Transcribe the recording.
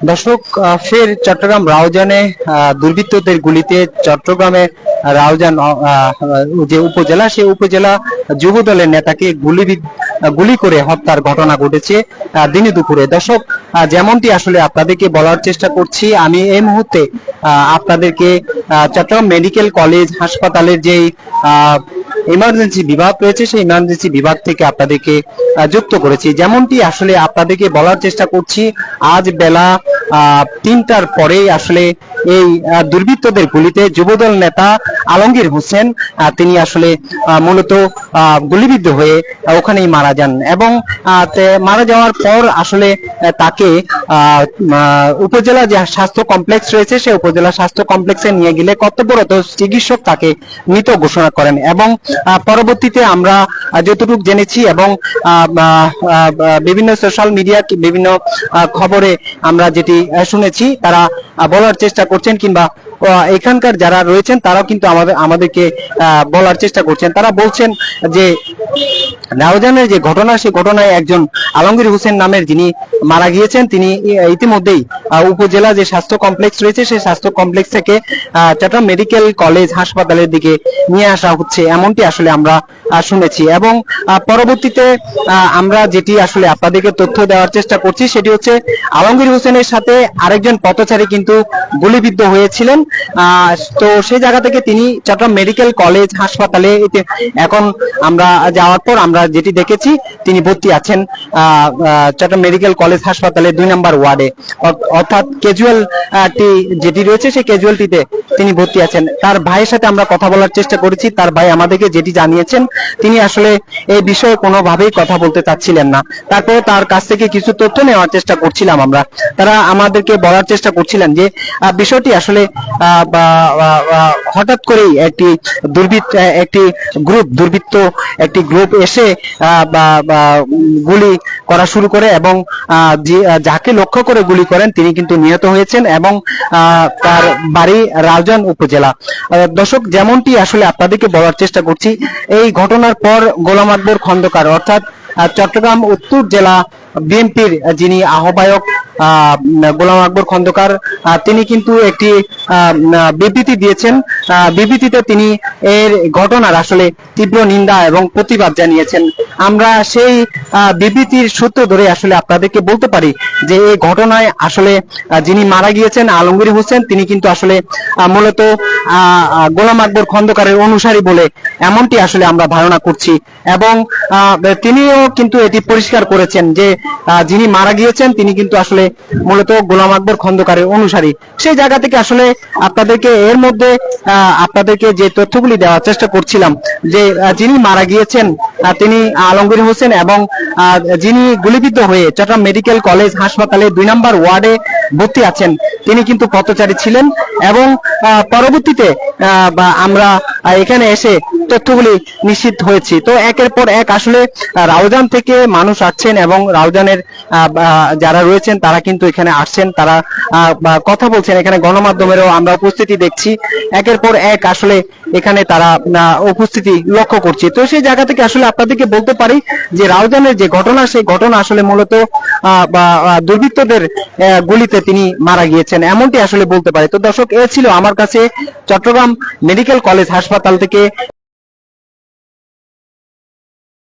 দর্শক, ফের চট্টগ্রাম রাউজানে দুর্বৃত্তদের গুলিতে চট্টগ্রামে রাউজান যে উপজেলা, সেই উপজেলা যুব দলের নেতাকে গুলি করে হত্যার ঘটনা ঘটেছে দিনে দুপুরে। দর্শক, যেমনটি আসলে আপনাদেরকে বলার চেষ্টা করছি, আমি এই মুহূর্তে আপনাদেরকে চট্টগ্রাম মেডিকেল কলেজ হাসপাতালের যেই ইমার্জেন্সি বিভাগ রয়েছে, সেই ইমার্জেন্সি বিভাগ থেকে আপনাদেরকে যুক্ত করেছি। যেমনটি আসলে আপনাদেরকে বলার চেষ্টা করছি, আজ বেলা 3টার পরেই আসলে এই দুর্বৃত্তদের গুলিতে যুবদল নেতা আলমগীর হোসেন তিনি আসলে মূলত গুলিবিদ্ধ হয়ে ওখানেই মারা যান এবং মারা যাওয়ার পর আসলে তাকে উপজেলা যে স্বাস্থ্য কমপ্লেক্স রয়েছে, সেই উপজেলা স্বাস্থ্য কমপ্লেক্সে নিয়ে গেলে কর্তব্যরত চিকিৎসক তাকে মৃত ঘোষণা করেন এবং পরবর্তীতে আমরা যতটুকু জেনেছি এবং বিভিন্ন সোশ্যাল মিডিয়া বিভিন্ন খবরে আমরা যেটি শুনেছি, তারা বলার চেষ্টা করছেন কিংবা এখানকার যারা রয়েছেন তারাও কিন্তু আমাদেরকে বলার চেষ্টা করছেন। তারা বলছেন যে রাউজানের যে ঘটনা, সেই ঘটনায় একজন আলমগীর হোসেন নামের যিনি মারা গিয়েছেন, তিনি ইতিমধ্যেই উপজেলা যে স্বাস্থ্য কমপ্লেক্স রয়েছে, সেই স্বাস্থ্য কমপ্লেক্স থেকে চট্টগ্রাম মেডিকেল কলেজ হাসপাতালের দিকে নিয়ে আসা হচ্ছে, এমনটি আসলে আমরা শুনেছি। এবং পরবর্তীতে আমরা যেটি আসলে আপনাদেরকে তথ্য দেওয়ার চেষ্টা করছি, সেটি হচ্ছে আলমগীর হোসেনের সাথে আরেকজন পথচারী কিন্তু গুলিবিদ্ধ হয়েছিলেন। তো সেই জায়গা থেকে তিনি চট্টগ্রাম মেডিকেল কলেজ হাসপাতালে এখন আমরা যাওয়ার পর আমরা যেটি দেখেছি, তিনি ভর্তি আছেন চট্টগ্রাম মেডিকেল কলেজ হাসপাতালে 2 নম্বর ওয়ার্ডে, অর্থাৎ ক্যাজুয়ালটি যেটি রয়েছে সেই ক্যাজুয়ালটিতে তিনি ভর্তি আছেন। তার ভাইয়ের সাথে আমরা কথা বলার চেষ্টা করেছি। তার ভাই আমাদেরকে যেটি জানিয়েছেন, তিনি আসলে এই বিষয়ে কোনোভাবেই কথা বলতে চাচ্ছিলেন না। তারপরে তার কাছ থেকে কিছু তথ্য নেওয়ার চেষ্টা করছিলাম আমরা। তারা আমাদেরকে বলার চেষ্টা করছিলেন যে বিষয়টি আসলে হঠাৎ করেই একটি দুর্বৃত্ত একটি গ্রুপ এসে গুলি করা শুরু করে এবং যাকে লক্ষ্য করে গুলি করেন তিনি কিন্তু নিহত হয়েছেন এবং তার বাড়ি রাউজান উপজেলা। দর্শক, যেমনটি আসলে আপনাদেরকে বলার চেষ্টা করছি, এই ঘটনার পর গোলাম আকবর খন্দকার অর্থাৎ চট্টগ্রাম উত্তর জেলা বিএনপির যিনি আহ্বায়ক গোলাম আকবর খন্দকার, তিনি কিন্তু একটি বিবৃতি দিয়েছেন। বিবৃতিতে তিনি এর ঘটনার আসলে তীব্র নিন্দা এবং প্রতিবাদ জানিয়েছেন। আমরা সেই বিবৃতির সূত্র ধরে আসলে আপনাদেরকে বলতে পারি যে এই ঘটনায় আসলে যিনি মারা গিয়েছেন আলমগীর হোসেন, তিনি কিন্তু আসলে মূলত গোলাম আকবর খন্দকারের অনুসারী বলে এমনটি আসলে আমরা ধারণা করছি এবং তিনিও কিন্তু এটি পরিষ্কার করেছেন যে যিনি মারা গিয়েছেন তিনি কিন্তু আসলে মূলত গোলাম আকবর খন্দকারের অনুসারী। সেই জায়গা থেকে আসলে আপনাদেরকে এর মধ্যে আপনাদেরকে যে তথ্যগুলি দেওয়ার চেষ্টা করছিলাম যে যিনি মারা গিয়েছেন তিনি আলমগীর হোসেন এবং যিনি গুলিবিদ্ধ হয়ে চট্টগ্রাম মেডিকেল কলেজ হাসপাতালে 2 নম্বর ওয়ার্ডে ভর্তি আছেন, তিনি কিন্তু পথচারী ছিলেন এবং পরবর্তীতে আমরা এখানে এসে তথ্যগুলি নিশ্চিত হয়েছি। তো একের পর এক আসলে রাউজান থেকে মানুষ আসছেন এবং রাউজানের যারা রয়েছেন তারা কিন্তু এখানে আসছেন, তারা কথা বলছেন। এখানে গণমাধ্যমেরও আমরা উপস্থিতি দেখছি, একের পর এক আসলে এখানে তারা উপস্থিতি লক্ষ্য করছি। তো সেই জায়গা থেকে আসলে আপনাদেরকে বলতে পারি যে রাউজানের যে ঘটনা, সেই ঘটনা আসলে মূলত দুর্বৃত্তদের গুলিতে তিনি মারা গিয়েছেন, এমনটি আসলে বলতে পারি। তো দর্শক, এ ছিল আমার কাছে চট্টগ্রাম মেডিকেল কলেজ হাসপাতাল থেকে